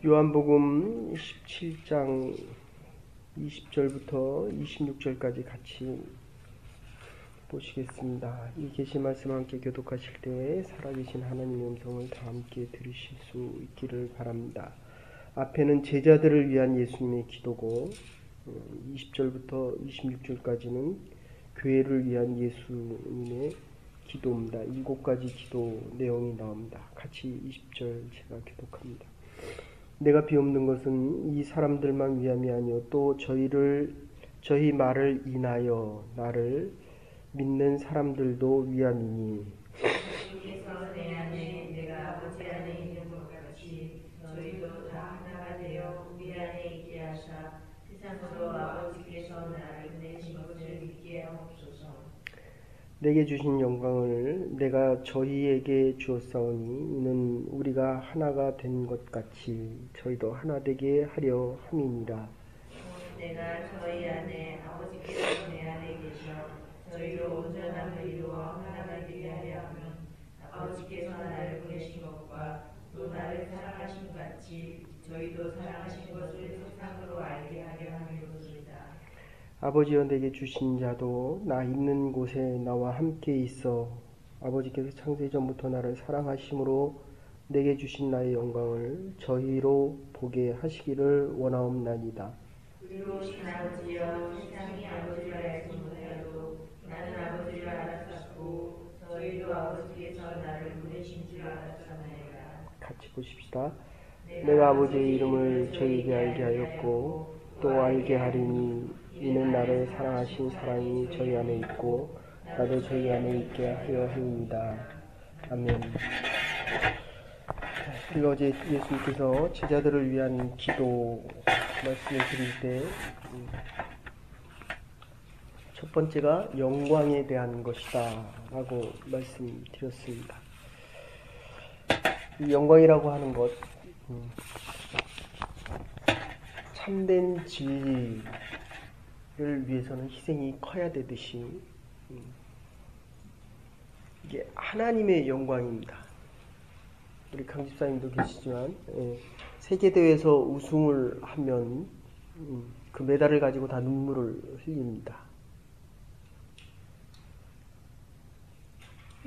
요한복음 17장 20절부터 26절까지 같이 보시겠습니다. 이 계시 말씀 함께 교독하실 때 살아계신 하나님의 음성을 다 함께 들으실 수 있기를 바랍니다. 앞에는 제자들을 위한 예수님의 기도고 20절부터 26절까지는 교회를 위한 예수님의 기도입니다. 7가지 기도 내용이 나옵니다. 같이 20절 제가 교독합니다. 내가 비옵는 것은 이 사람들만 위함이 아니요 또 저희 말을 인하여 나를 믿는 사람들도 위함이니 주께서 내 안에 내가 아버지 안에 있는 것 같이 저희도 다 하나가 되어 우리 안에 있게 하사 세상으로 아버지께서 나를 보내신 것을 믿게 하옵소서. 내게 주신 영광을 내가 저희에게 주었사오니 이는 우리가 하나가 된 것 같이 저희도 하나 되게 하려 함이니라. 내가 저희 안에 아버지께서 내 안에 계셔 저희로 온전함을 이루어 하나가 되게 하려 하면 아버지께서 나를 보내신 것과 또 나를 사랑하신 것 같이 저희도 사랑하신 것을 세상으로 알게 하려 함이로소이다. 아버지여 내게 주신 자도 나 있는 곳에 나와 함께 있어 아버지께서 창세 전부터 나를 사랑하심으로 내게 주신 나의 영광을 저희로 보게 하시기를 원하옵나이다. 의로우신 아버지여 세상이 아버지를 알지 못하여도 나는 아버지를 알았었고 저희도 아버지께서 나를 보내신 줄 알았사나이다. 같이 보십시다. 내가 아버지의 이름을 저희에게 알게 하였고 또 알게 하리니 이는 나를 사랑하신 사랑이 저희 안에 있고 나도 저희 안에 있게 하려 함이니이다. 아멘. 우리가 어제 예수님께서 제자들을 위한 기도 말씀을 드릴 때 첫 번째가 영광에 대한 것이다 라고 말씀드렸습니다. 이 영광이라고 하는 것 참된 진리를 위해서는 희생이 커야 되듯이 이게 하나님의 영광입니다. 우리 강 집사님도 계시지만 세계대회에서 우승을 하면 그 메달을 가지고 다 눈물을 흘립니다.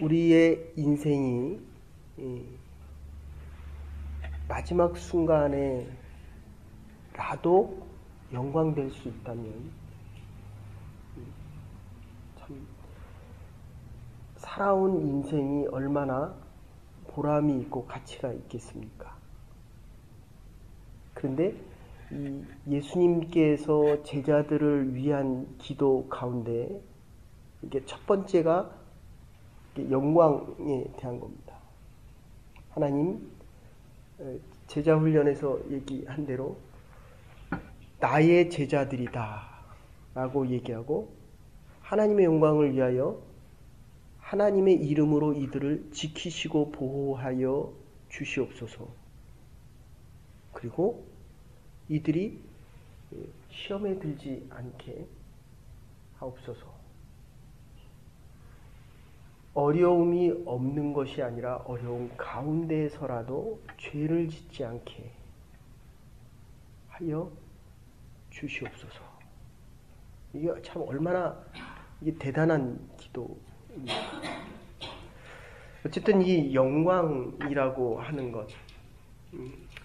우리의 인생이 마지막 순간에 나도 영광될 수 있다면 참 살아온 인생이 얼마나 보람이 있고 가치가 있겠습니까? 그런데 이 예수님께서 제자들을 위한 기도 가운데 이게 첫 번째가 영광에 대한 겁니다. 하나님 제자 훈련에서 얘기한 대로 나의 제자들이다 라고 얘기하고 하나님의 영광을 위하여 하나님의 이름으로 이들을 지키시고 보호하여 주시옵소서. 그리고 이들이 시험에 들지 않게 하옵소서. 어려움이 없는 것이 아니라 어려움 가운데에서라도 죄를 짓지 않게 하여 주시옵소서. 이게 참 얼마나 이게 대단한 기도입니다. 어쨌든 이 영광이라고 하는 것,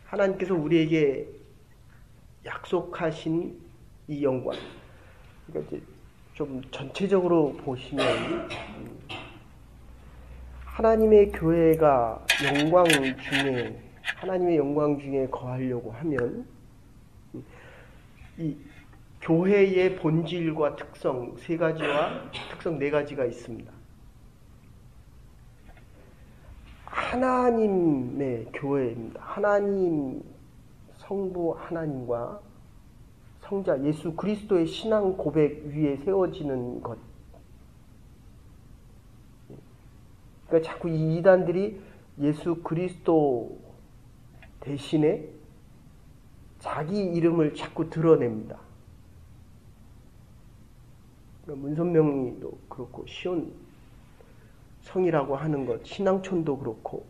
하나님께서 우리에게 약속하신 이 영광, 그러니까 이제 좀 전체적으로 보시면 하나님의 교회가 하나님의 영광 중에 거하려고 하면 이 교회의 본질과 특성 3가지와 특성 4가지가 있습니다. 하나님의 교회입니다. 하나님 성부 하나님과 성자 예수 그리스도의 신앙 고백 위에 세워지는 것. 그러니까 자꾸 이 이단들이 예수 그리스도 대신에 자기 이름을 자꾸 드러냅니다. 그러니까 문선명이도 그렇고 시온 성이라고 하는 것, 신앙촌도 그렇고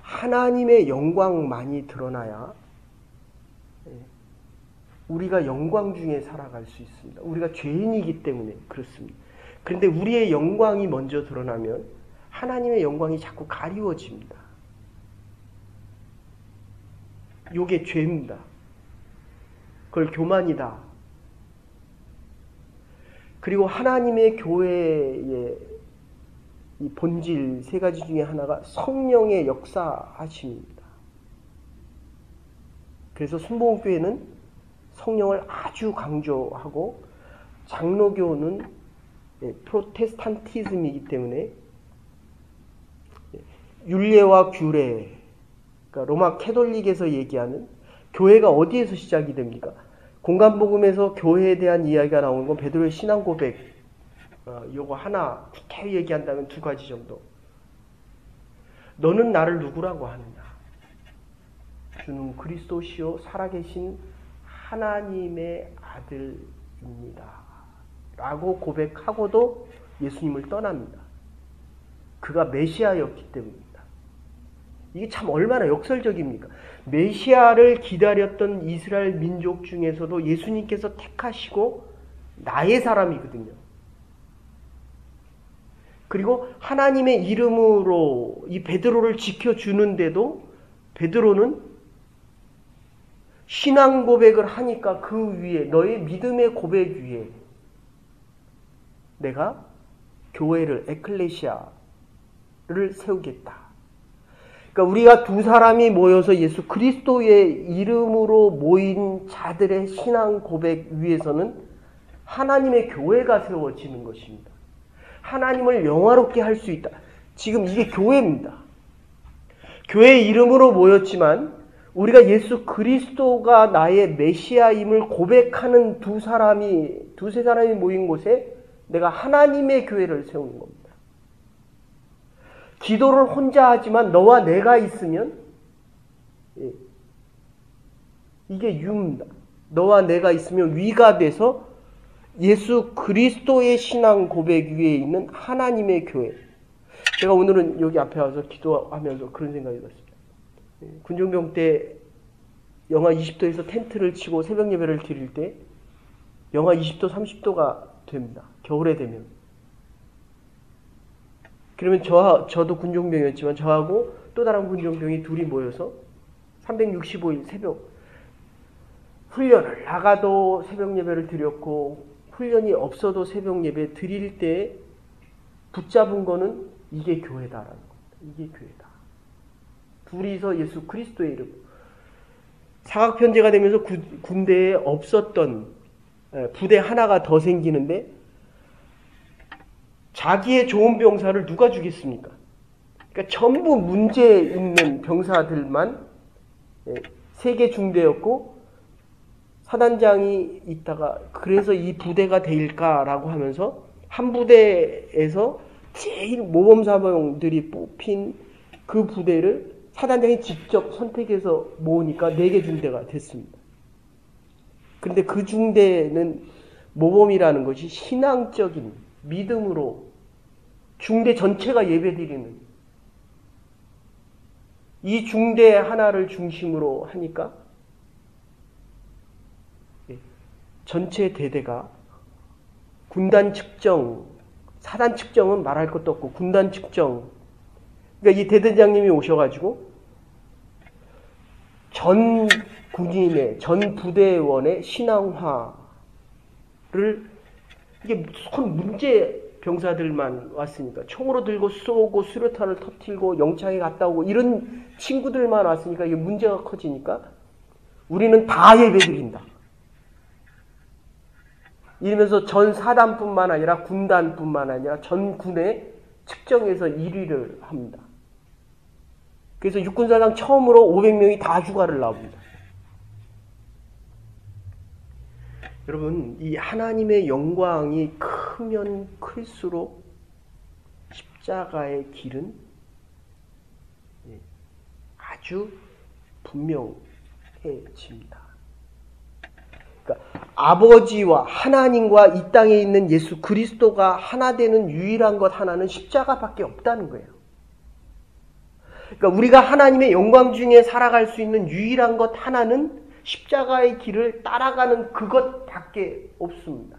하나님의 영광만이 드러나야 우리가 영광 중에 살아갈 수 있습니다. 우리가 죄인이기 때문에 그렇습니다. 그런데 우리의 영광이 먼저 드러나면 하나님의 영광이 자꾸 가리워집니다. 요게 죄입니다. 그걸 교만이다. 그리고 하나님의 교회의 이 본질 세 가지 중에 하나가 성령의 역사하심입니다. 그래서 순복음교회는 성령을 아주 강조하고 장로교는 프로테스탄티즘이기 때문에 율례와 규례, 그러니까 로마 캐톨릭에서 얘기하는 교회가 어디에서 시작이 됩니까? 공간복음에서 교회에 대한 이야기가 나오는 건 베드로의 신앙 고백, 요거 하나 구태여 얘기한다면 두 가지 정도. 너는 나를 누구라고 하느냐? 주는 그리스도시요 살아계신 하나님의 아들입니다. 라고 고백하고도 예수님을 떠납니다. 그가 메시아였기 때문입니다. 이게 참 얼마나 역설적입니까? 메시아를 기다렸던 이스라엘 민족 중에서도 예수님께서 택하시고 나의 사람이거든요. 그리고 하나님의 이름으로 이 베드로를 지켜주는데도 베드로는 신앙 고백을 하니까 그 위에 너의 믿음의 고백 위에 내가 교회를 에클레시아를 세우겠다. 그러니까 우리가 두 사람이 모여서 예수 그리스도의 이름으로 모인 자들의 신앙 고백 위에서는 하나님의 교회가 세워지는 것입니다. 하나님을 영화롭게 할 수 있다. 지금 이게 교회입니다. 교회의 이름으로 모였지만 우리가 예수 그리스도가 나의 메시아임을 고백하는 두세 사람이 모인 곳에 내가 하나님의 교회를 세우는 겁니다. 기도를 혼자 하지만 너와 내가 있으면 이게 유입니다. 너와 내가 있으면 위가 돼서 예수 그리스도의 신앙 고백 위에 있는 하나님의 교회. 제가 오늘은 여기 앞에 와서 기도하면서 그런 생각이 들었습니다. 군종병 때 영하 20도에서 텐트를 치고 새벽 예배를 드릴 때 영하 20도, 30도가 됩니다. 겨울에 되면. 그러면 저도 군종병이었지만 저하고 또 다른 군종병이 둘이 모여서 365일 새벽 훈련을 나가도 새벽 예배를 드렸고 훈련이 없어도 새벽 예배 드릴 때 붙잡은 거는 이게 교회다라는 겁니다. 이게 교회다. 둘이서 예수 그리스도의 이름. 사각편제가 되면서 군대에 없었던 부대 하나가 더 생기는데 자기의 좋은 병사를 누가 주겠습니까? 그러니까 전부 문제 있는 병사들만 세계 중대였고 사단장이 있다가 그래서 이 부대가 될까라고 하면서 한 부대에서 제일 모범사병들이 뽑힌 그 부대를 사단장이 직접 선택해서 모으니까 4개 중대가 됐습니다. 그런데 그 중대는 모범이라는 것이 신앙적인 믿음으로 중대 전체가 예배드리는 이 중대 하나를 중심으로 하니까 전체 대대가 군단 측정, 사단 측정은 말할 것도 없고 군단 측정. 그러니까 이 대대장님이 오셔가지고 전 군인의, 전 부대원의 신앙화를 이게 손 문제 병사들만 왔으니까 총으로 들고 쏘고 수류탄을 터뜨리고 영창에 갔다 오고 이런 친구들만 왔으니까 이게 문제가 커지니까 우리는 다 예배드린다. 이러면서 전 사단뿐만 아니라 군단뿐만 아니라 전 군에 측정해서 1위를 합니다. 그래서 육군사상 처음으로 500명이 다 휴가를 나옵니다. 여러분, 이 하나님의 영광이 크면 클수록 십자가의 길은 아주 분명해집니다. 그러니까 아버지와 하나님과 이 땅에 있는 예수 그리스도가 하나 되는 유일한 것 하나는 십자가밖에 없다는 거예요. 그러니까 우리가 하나님의 영광 중에 살아갈 수 있는 유일한 것 하나는 십자가의 길을 따라가는 그것밖에 없습니다.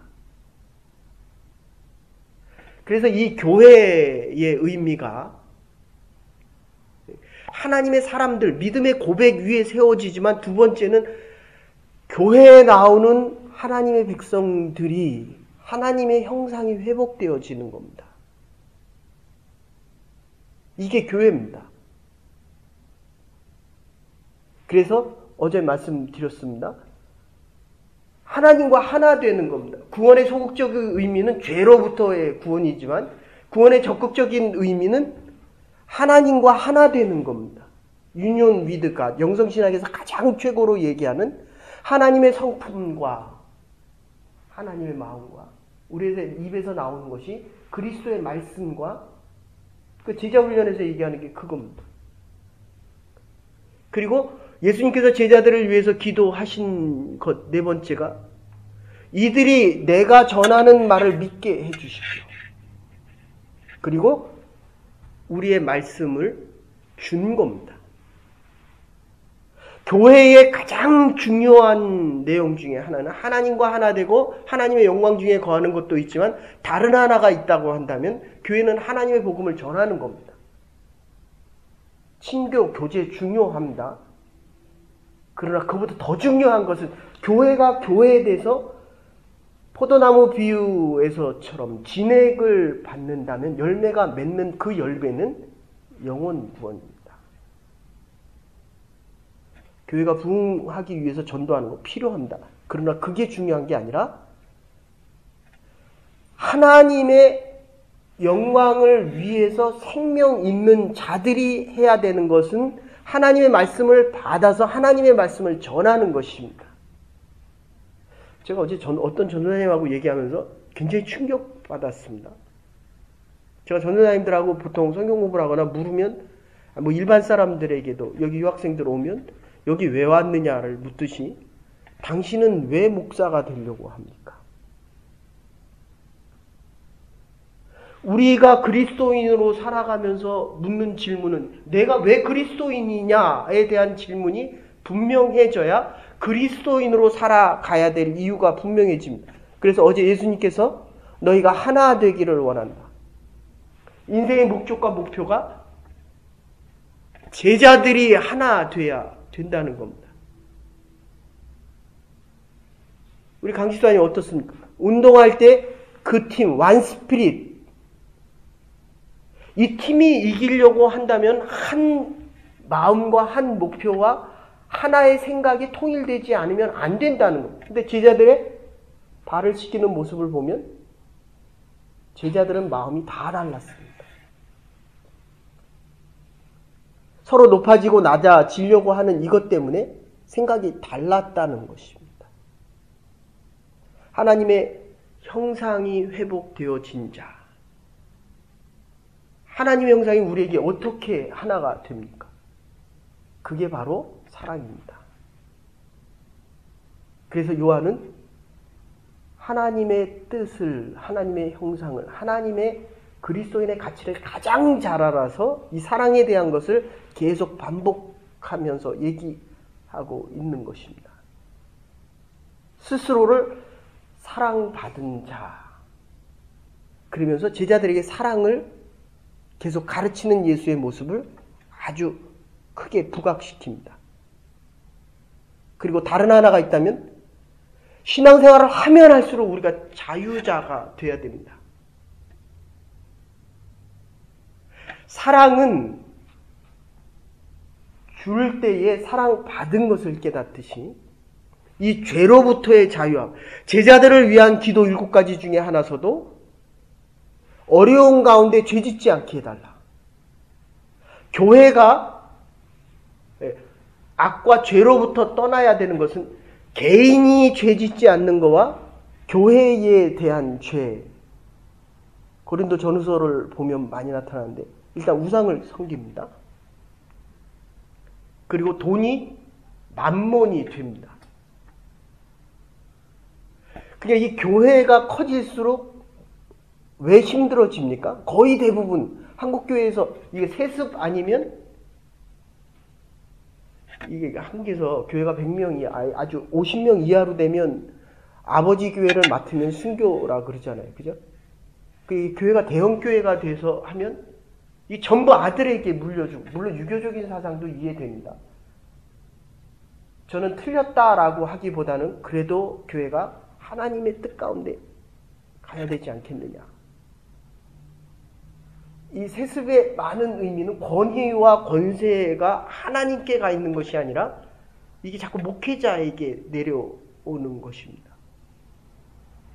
그래서 이 교회의 의미가 하나님의 사람들, 믿음의 고백 위에 세워지지만 두 번째는 교회에 나오는 하나님의 백성들이 하나님의 형상이 회복되어지는 겁니다. 이게 교회입니다. 그래서 어제 말씀드렸습니다. 하나님과 하나 되는 겁니다. 구원의 소극적인 의미는 죄로부터의 구원이지만 구원의 적극적인 의미는 하나님과 하나 되는 겁니다. Union with God, 영성신학에서 가장 최고로 얘기하는 하나님의 성품과 하나님의 마음과 우리의 입에서 나오는 것이 그리스도의 말씀과 그 제자훈련에서 얘기하는 게 그겁니다. 그리고 예수님께서 제자들을 위해서 기도하신 것 네 번째가 이들이 내가 전하는 말을 믿게 해주십시오. 그리고 우리의 말씀을 준 겁니다. 교회의 가장 중요한 내용 중에 하나는 하나님과 하나 되고 하나님의 영광 중에 거하는 것도 있지만 다른 하나가 있다고 한다면 교회는 하나님의 복음을 전하는 겁니다. 친교, 교제 중요합니다. 그러나 그보다 더 중요한 것은 교회가 교회에 대해서 포도나무 비유에서처럼 진액을 받는다면 열매가 맺는 그 열매는 영혼 구원입니다. 교회가 부흥하기 위해서 전도하는 거 필요합니다. 그러나 그게 중요한 게 아니라 하나님의 영광을 위해서 생명 있는 자들이 해야 되는 것은 하나님의 말씀을 받아서 하나님의 말씀을 전하는 것입니다. 제가 어제 어떤 전도사님하고 얘기하면서 굉장히 충격받았습니다. 제가 전도사님들하고 보통 성경 공부를 하거나 물으면 뭐 일반 사람들에게도 여기 유학생들 오면 여기 왜 왔느냐를 묻듯이 당신은 왜 목사가 되려고 합니까? 우리가 그리스도인으로 살아가면서 묻는 질문은 내가 왜 그리스도인이냐에 대한 질문이 분명해져야 그리스도인으로 살아가야 될 이유가 분명해집니다. 그래서 어제 예수님께서 너희가 하나 되기를 원한다. 인생의 목적과 목표가 제자들이 하나 돼야 된다는 겁니다. 우리 강지수님 어떻습니까? 운동할 때 그 팀, 완스피릿 이 팀이 이기려고 한다면 한 마음과 한 목표와 하나의 생각이 통일되지 않으면 안 된다는 겁니다. 근데 제자들의 발을 씻기는 모습을 보면 제자들은 마음이 다 달랐습니다. 서로 높아지고 낮아지려고 하는 이것 때문에 생각이 달랐다는 것입니다. 하나님의 형상이 회복되어진 자. 하나님의 형상이 우리에게 어떻게 하나가 됩니까? 그게 바로 사랑입니다. 그래서 요한은 하나님의 뜻을, 하나님의 형상을, 하나님의 그리스도인의 가치를 가장 잘 알아서 이 사랑에 대한 것을 계속 반복하면서 얘기하고 있는 것입니다. 스스로를 사랑받은 자. 그러면서 제자들에게 사랑을 계속 가르치는 예수의 모습을 아주 크게 부각시킵니다. 그리고 다른 하나가 있다면 신앙생활을 하면 할수록 우리가 자유자가 되어야 됩니다. 사랑은 줄 때에 사랑받은 것을 깨닫듯이 이 죄로부터의 자유함, 제자들을 위한 기도 7가지 중에 하나서도 어려운 가운데 죄짓지 않게 해달라. 교회가 악과 죄로부터 떠나야 되는 것은 개인이 죄짓지 않는 것과 교회에 대한 죄. 고린도 전후서를 보면 많이 나타나는데 일단 우상을 섬깁니다. 그리고 돈이 만몬이 됩니다. 그러니까 이 교회가 커질수록 왜 힘들어집니까? 거의 대부분 한국교회에서 이게 세습 아니면 이게 한국에서 교회가 100명이 아주 50명 이하로 되면 아버지 교회를 맡으면 순교라 그러잖아요. 그죠? 그 교회가 대형 교회가 돼서 하면 이 전부 아들에게 물려주고, 물론 유교적인 사상도 이해됩니다. 저는 틀렸다라고 하기보다는 그래도 교회가 하나님의 뜻 가운데 가야 되지 않겠느냐. 이 세습의 많은 의미는 권위와 권세가 하나님께 가 있는 것이 아니라 이게 자꾸 목회자에게 내려오는 것입니다.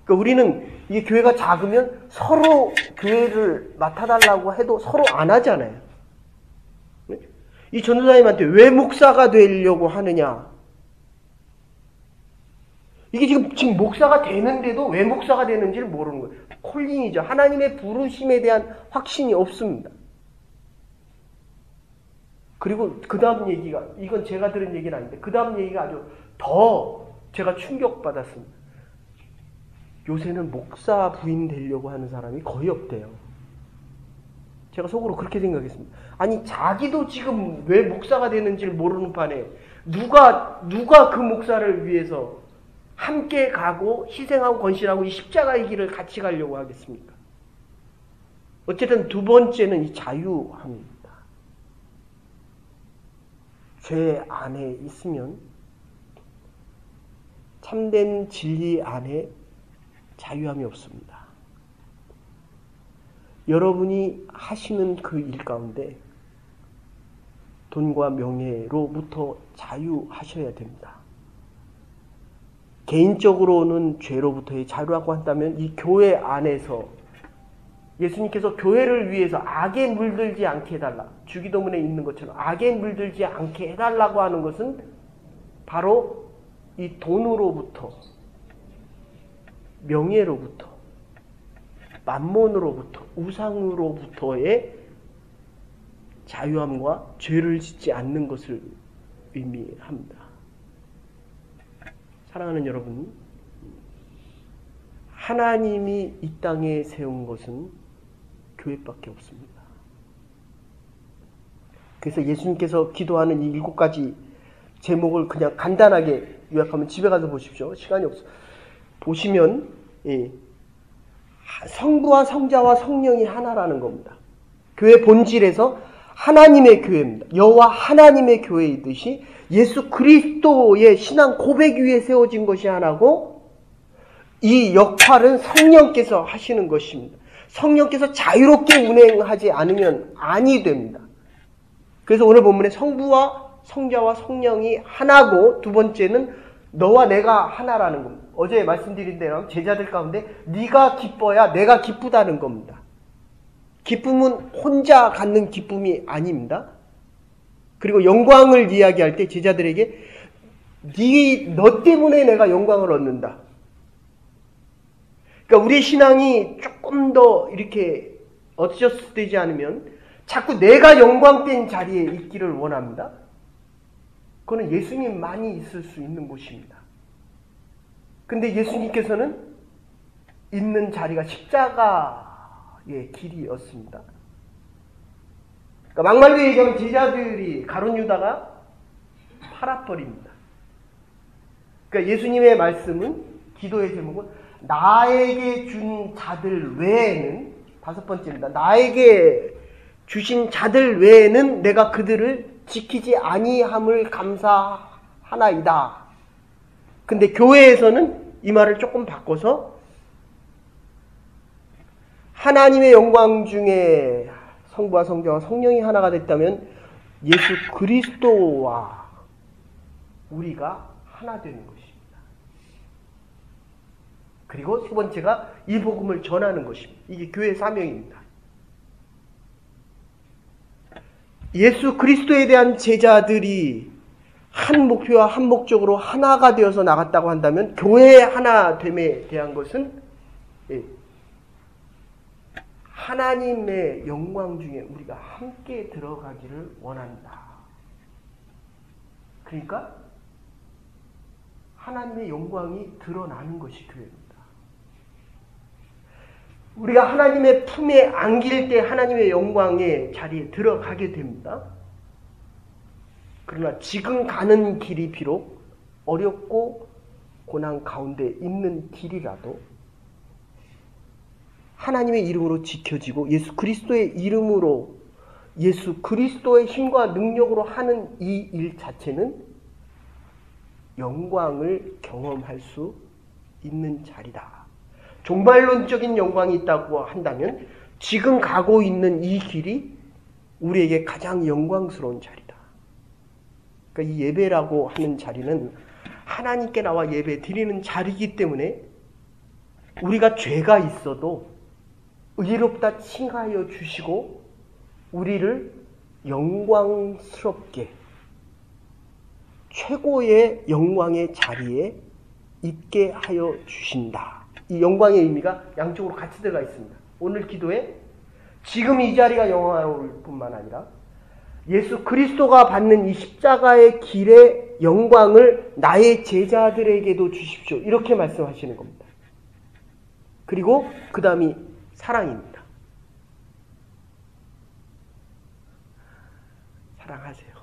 그러니까 우리는 이게 교회가 작으면 서로 교회를 맡아달라고 해도 서로 안 하잖아요. 이 전도사님한테 왜 목사가 되려고 하느냐? 이게 지금 목사가 되는데도 왜 목사가 되는지를 모르는 거예요. 콜링이죠. 하나님의 부르심에 대한 확신이 없습니다. 그리고 그 다음 얘기가, 이건 제가 들은 얘기는 아닌데, 그 다음 얘기가 아주 더 제가 충격받았습니다. 요새는 목사 부인 되려고 하는 사람이 거의 없대요. 제가 속으로 그렇게 생각했습니다. 아니, 자기도 지금 왜 목사가 되는지를 모르는 판에 누가 그 목사를 위해서 함께 가고 희생하고 건신하고 이 십자가의 길을 같이 가려고 하겠습니까? 어쨌든 두 번째는 이 자유함입니다. 죄 안에 있으면 참된 진리 안에 자유함이 없습니다. 여러분이 하시는 그 일 가운데 돈과 명예로부터 자유하셔야 됩니다. 개인적으로는 죄로부터의 자유라고 한다면 이 교회 안에서 예수님께서 교회를 위해서 악에 물들지 않게 해달라. 주기도문에 있는 것처럼 악에 물들지 않게 해달라고 하는 것은 바로 이 돈으로부터, 명예로부터, 만몬으로부터, 우상으로부터의 자유함과 죄를 짓지 않는 것을 의미합니다. 사랑하는 여러분, 하나님이 이 땅에 세운 것은 교회밖에 없습니다. 그래서 예수님께서 기도하는 이 7가지 제목을 그냥 간단하게 요약하면 집에 가서 보십시오. 시간이 없어. 보시면 성부와 성자와 성령이 하나라는 겁니다. 교회 본질에서 하나님의 교회입니다. 여호와 하나님의 교회이듯이 예수 그리스도의 신앙 고백 위에 세워진 것이 하나고 이 역할은 성령께서 하시는 것입니다. 성령께서 자유롭게 운행하지 않으면 아니 됩니다. 그래서 오늘 본문에 성부와 성자와 성령이 하나고 두 번째는 너와 내가 하나라는 겁니다. 어제 말씀드린 대로 제자들 가운데 네가 기뻐야 내가 기쁘다는 겁니다. 기쁨은 혼자 갖는 기쁨이 아닙니다. 그리고 영광을 이야기할 때 제자들에게 너 때문에 내가 영광을 얻는다. 그러니까 우리의 신앙이 조금 더 이렇게 어드저스트 되지 않으면 자꾸 내가 영광된 자리에 있기를 원합니다. 그거는 예수님만이 있을 수 있는 곳입니다. 근데 예수님께서는 있는 자리가 십자가의 길이었습니다. 그러니까 막말로 얘기하면 제자들이 가룟 유다가 팔아버립니다. 그러니까 예수님의 말씀은 기도의 제목은 나에게 준 자들 외에는 다섯 번째입니다. 나에게 주신 자들 외에는 내가 그들을 지키지 아니함을 감사하나이다. 근데 교회에서는 이 말을 조금 바꿔서 하나님의 영광 중에 성부와 성자와 성령이 하나가 됐다면 예수 그리스도와 우리가 하나 되는 것입니다. 그리고 세 번째가 이 복음을 전하는 것입니다. 이게 교회의 사명입니다. 예수 그리스도에 대한 제자들이 한 목표와 한 목적으로 하나가 되어서 나갔다고 한다면 교회의 하나됨에 대한 것은 하나님의 영광 중에 우리가 함께 들어가기를 원한다. 그러니까 하나님의 영광이 드러나는 것이 교회입니다. 우리가 하나님의 품에 안길 때 하나님의 영광의 자리에 들어가게 됩니다. 그러나 지금 가는 길이 비록 어렵고 고난 가운데 있는 길이라도 하나님의 이름으로 지켜지고 예수 그리스도의 이름으로 예수 그리스도의 힘과 능력으로 하는 이 일 자체는 영광을 경험할 수 있는 자리다. 종말론적인 영광이 있다고 한다면 지금 가고 있는 이 길이 우리에게 가장 영광스러운 자리다. 그러니까 이 예배라고 하는 자리는 하나님께 나와 예배 드리는 자리이기 때문에 우리가 죄가 있어도 의롭다 칭하여 주시고 우리를 영광스럽게 최고의 영광의 자리에 있게 하여 주신다. 이 영광의 의미가 양쪽으로 같이 들어가 있습니다. 오늘 기도에 지금 이 자리가 영광스러울 뿐만 아니라 예수 그리스도가 받는 이 십자가의 길의 영광을 나의 제자들에게도 주십시오. 이렇게 말씀하시는 겁니다. 그리고 그 다음이 사랑입니다. 사랑하세요.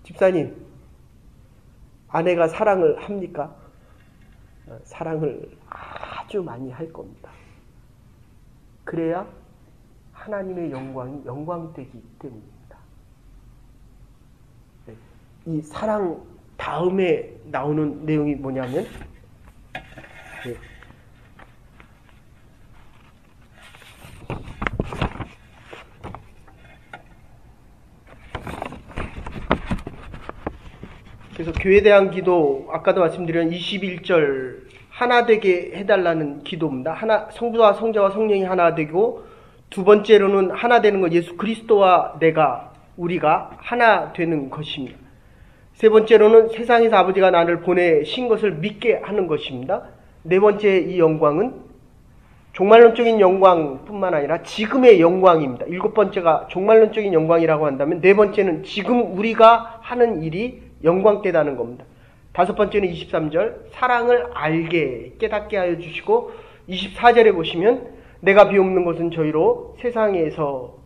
집사님, 아내가 사랑을 합니까? 사랑을 아주 많이 할 겁니다. 그래야 하나님의 영광이 영광되기 때문입니다. 이 사랑 다음에 나오는 내용이 뭐냐면 그래서 교회에 대한 기도, 아까도 말씀드린 21절 하나 되게 해달라는 기도입니다. 성부와 성자와 성령이 하나 되고, 두 번째로는 하나 되는 것, 예수 그리스도와 우리가 하나 되는 것입니다. 세 번째로는 세상에서 아버지가 나를 보내신 것을 믿게 하는 것입니다. 네 번째 이 영광은 종말론적인 영광뿐만 아니라 지금의 영광입니다. 일곱 번째가 종말론적인 영광이라고 한다면 네 번째는 지금 우리가 하는 일이 영광되다는 겁니다. 다섯 번째는 23절 사랑을 알게 깨닫게 하여 주시고 24절에 보시면 내가 비옵는 것은 저희로 세상에서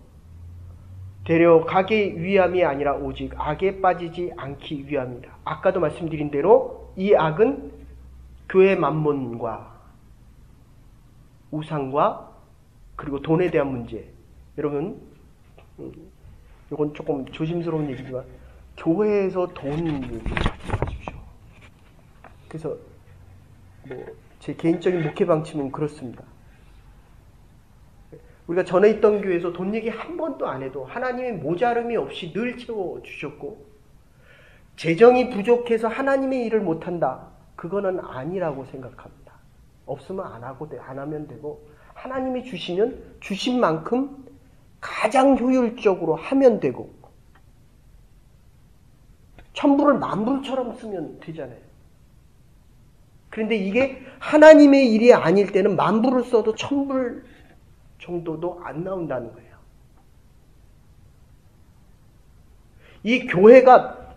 데려가기 위함이 아니라 오직 악에 빠지지 않기 위함이다. 아까도 말씀드린 대로 이 악은 교회 만몬과 우상과 그리고 돈에 대한 문제. 여러분 이건 조금 조심스러운 얘기지만 교회에서 돈 얘기하지 마십시오. 그래서 제 개인적인 목회 방침은 그렇습니다. 우리가 전에 있던 교회에서 돈 얘기 한 번도 안 해도 하나님의 모자름이 없이 늘 채워주셨고 재정이 부족해서 하나님의 일을 못한다. 그거는 아니라고 생각합니다. 없으면 안 하면 되고 하나님이 주시면 주신 만큼 가장 효율적으로 하면 되고 천불을 만불처럼 쓰면 되잖아요. 그런데 이게 하나님의 일이 아닐 때는 만불을 써도 천불 정도도 안 나온다는 거예요. 이 교회가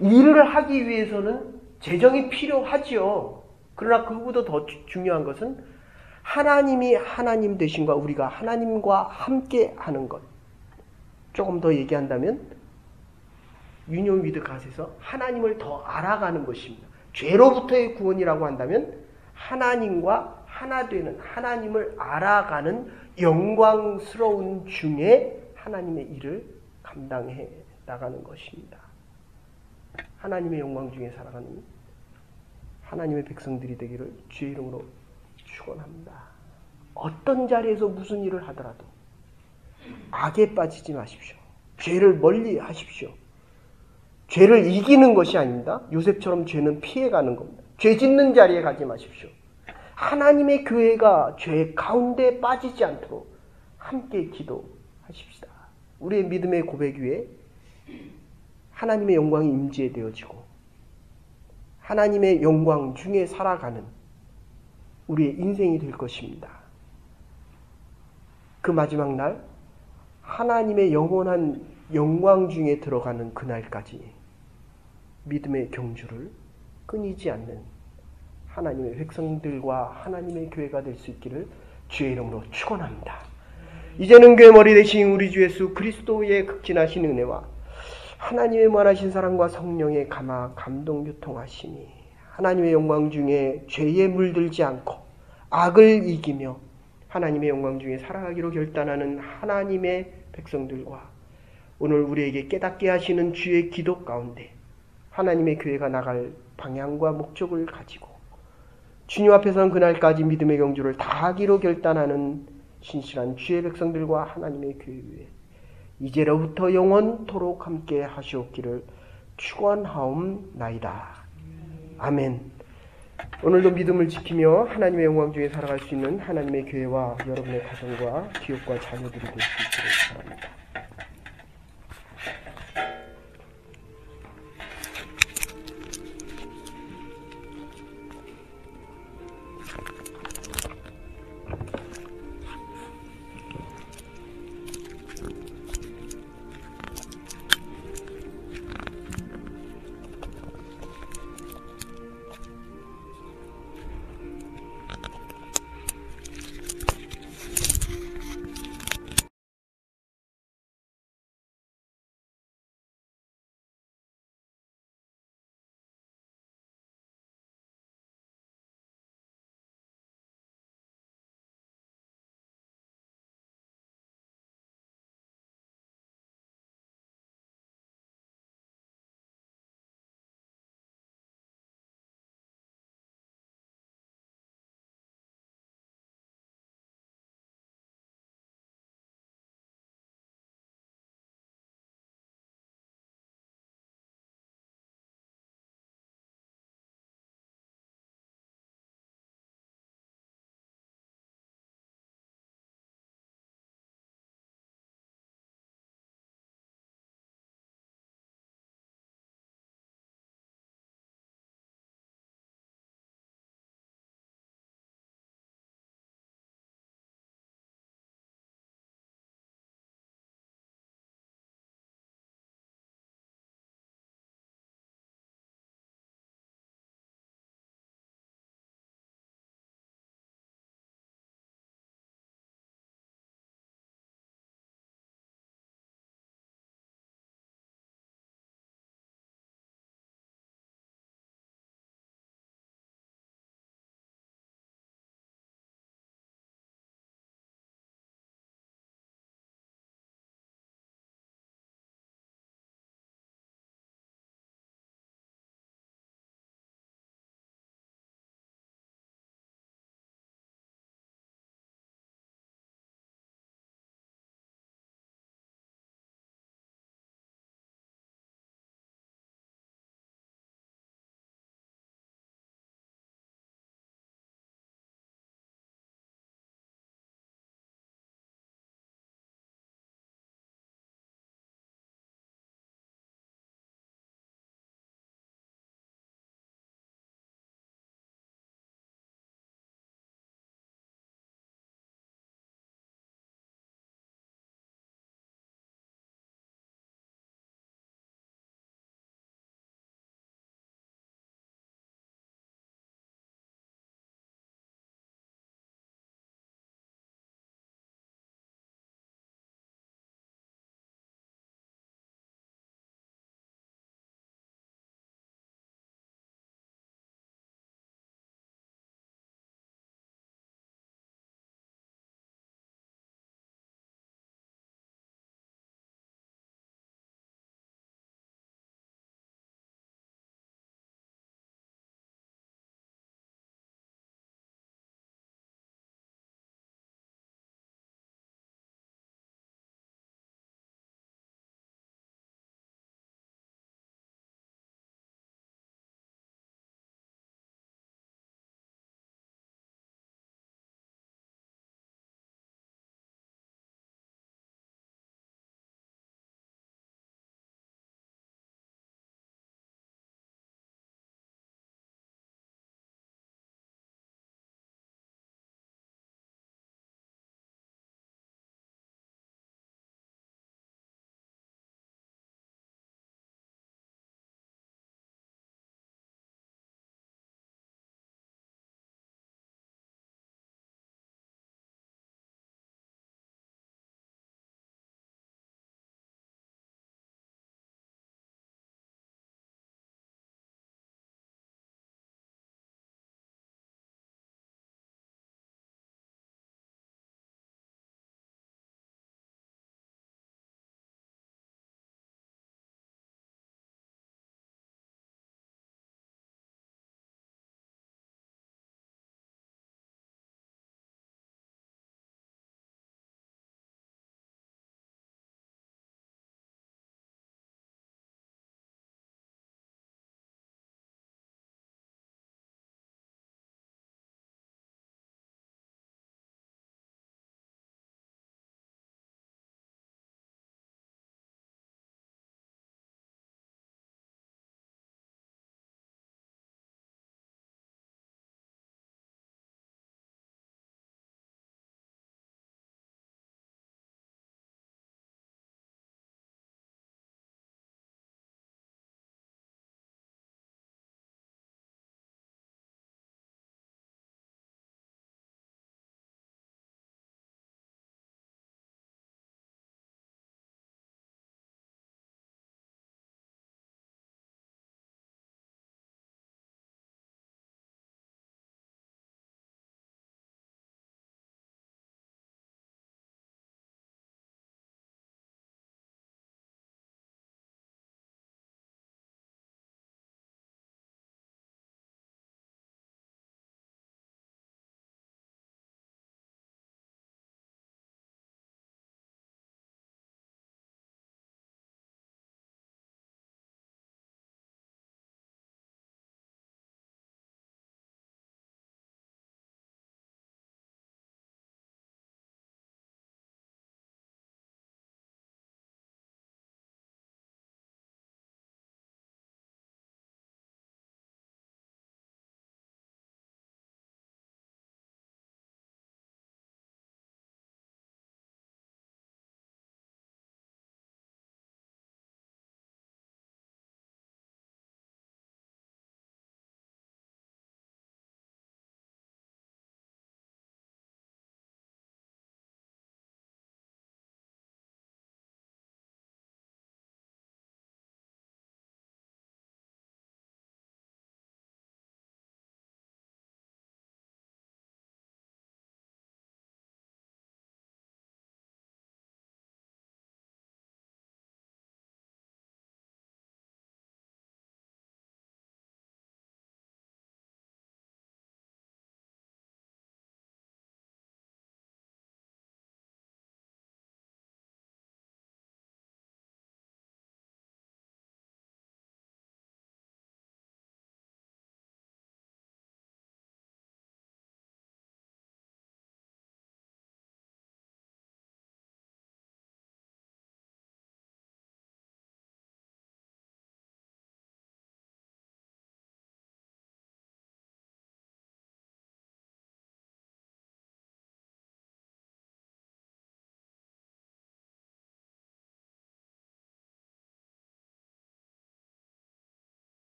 일을 하기 위해서는 재정이 필요하지요. 그러나 그보다 더 중요한 것은 하나님이 하나님 되신과 우리가 하나님과 함께 하는 것. 조금 더 얘기한다면 유니온 위드 갓에서 하나님을 더 알아가는 것입니다. 죄로부터의 구원이라고 한다면 하나님과 하나 되는 하나님을 알아가는 영광스러운 중에 하나님의 일을 감당해 나가는 것입니다. 하나님의 영광 중에 살아가는 하나님의 백성들이 되기를 주의 이름으로 축원합니다. 어떤 자리에서 무슨 일을 하더라도 악에 빠지지 마십시오. 죄를 멀리 하십시오. 죄를 이기는 것이 아닙니다. 요셉처럼 죄는 피해가는 겁니다. 죄 짓는 자리에 가지 마십시오. 하나님의 교회가 죄 가운데 빠지지 않도록 함께 기도하십시다. 우리의 믿음의 고백 위에 하나님의 영광이 임재되어지고 하나님의 영광 중에 살아가는 우리의 인생이 될 것입니다. 그 마지막 날 하나님의 영원한 영광 중에 들어가는 그날까지 믿음의 경주를 끊이지 않는 하나님의 백성들과 하나님의 교회가 될 수 있기를 주의 이름으로 축원합니다. 이제는 교회 머리 되신 우리 주 예수 그리스도의 극진하신 은혜와 하나님의 무한하신 사랑과 성령의 감동 교통하심이 하나님의 영광 중에 죄에 물들지 않고 악을 이기며 하나님의 영광 중에 살아가기로 결단하는 하나님의 백성들과 오늘 우리에게 깨닫게 하시는 주의 기도 가운데 하나님의 교회가 나갈 방향과 목적을 가지고 주님 앞에서는 그날까지 믿음의 경주를 다하기로 결단하는 신실한 주의 백성들과 하나님의 교회 이제로부터 영원토록 함께 하시옵기를 축원하옵나이다. 아멘. 오늘도 믿음을 지키며 하나님의 영광 중에 살아갈 수 있는 하나님의 교회와 여러분의 가정과 기업과 자녀들이 될 수 있기를 바랍니다.